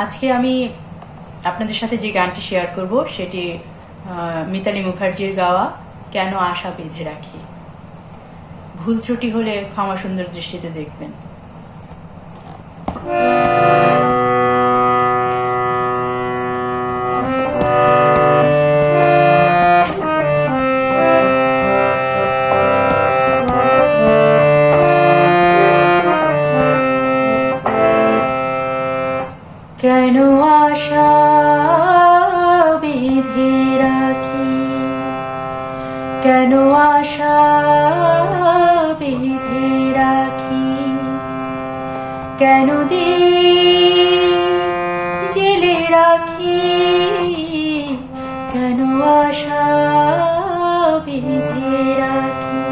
আজকে আমি আপনাদের সাথে যে গানটি শেয়ার করব সেটি মিতালী মুখার্জির গাওয়া কেন আশা বেঁধে রাখি। ভুল ত্রুটি হলে ক্ষমা সুন্দর দৃষ্টিতে দেখবেন। কেন আশা বেঁধে রাখি, কেন আশা বেঁধে রাখি, কেন দিন জেলে রাখি, কেন আশা বেঁধে রাখি।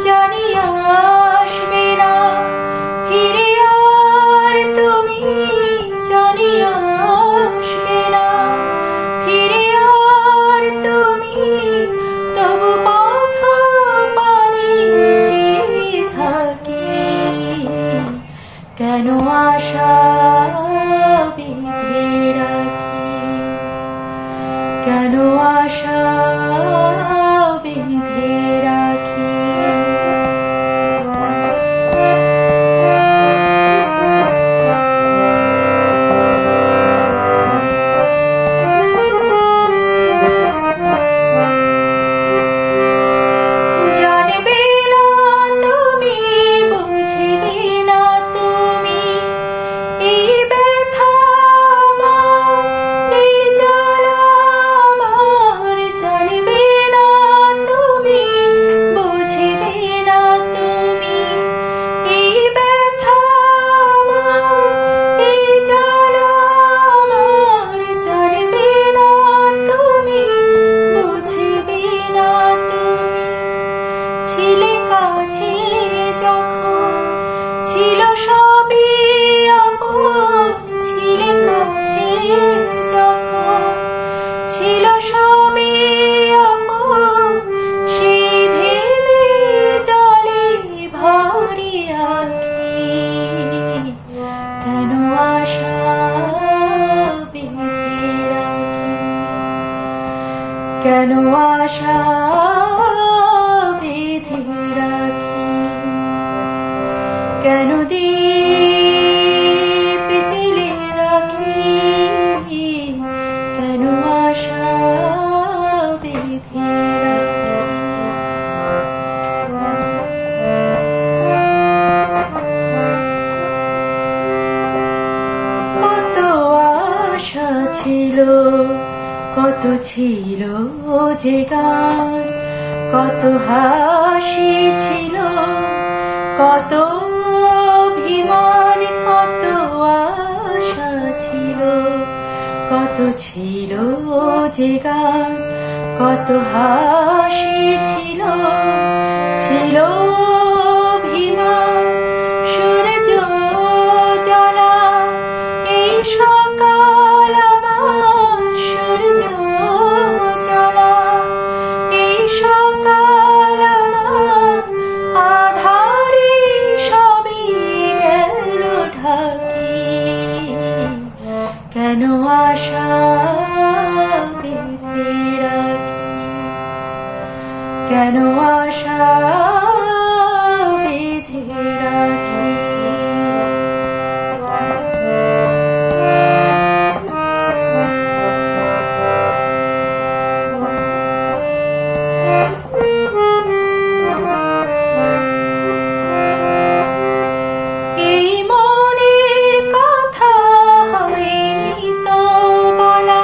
জানি আসবে না ফিরে আর তুমি, জানি আসবে না ফিরে আর তুমি, তবু পথ পানে চেয়ে থাকি। কেন আশা বেঁধে রাখি, কেন আশা বেঁধে রাখি। ছিল সবই আপন, ছিলে কাছে যখন ছিল সবই আপন, সেই ভেবে জলে ভরি আঁখি। কেন আশা বেঁধে রাখি, কেন আশা বেঁধে রাখি। কেন দীপ জেলে রাখি, কেন আশা বেঁধে রাখি। কত আশা ছিল, কত ছিল যে গান, কত হাসি ছিল, কত অভিমান, কত আশা ছিল, কত ছিল যে গান, কত হাসি ছিল, ছিল অভিমান। সূর্য জ্বলা এই সকাল আমার, সূর্য জ্বলা এই সকাল আমার, আধারে সবই গেল ঢাকি। কেন আশা বেঁধে রাখি, কেন আশা বেঁধে রাখি। এই মনের কথা হয়নি তো বলা,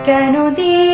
কেন দিয়ে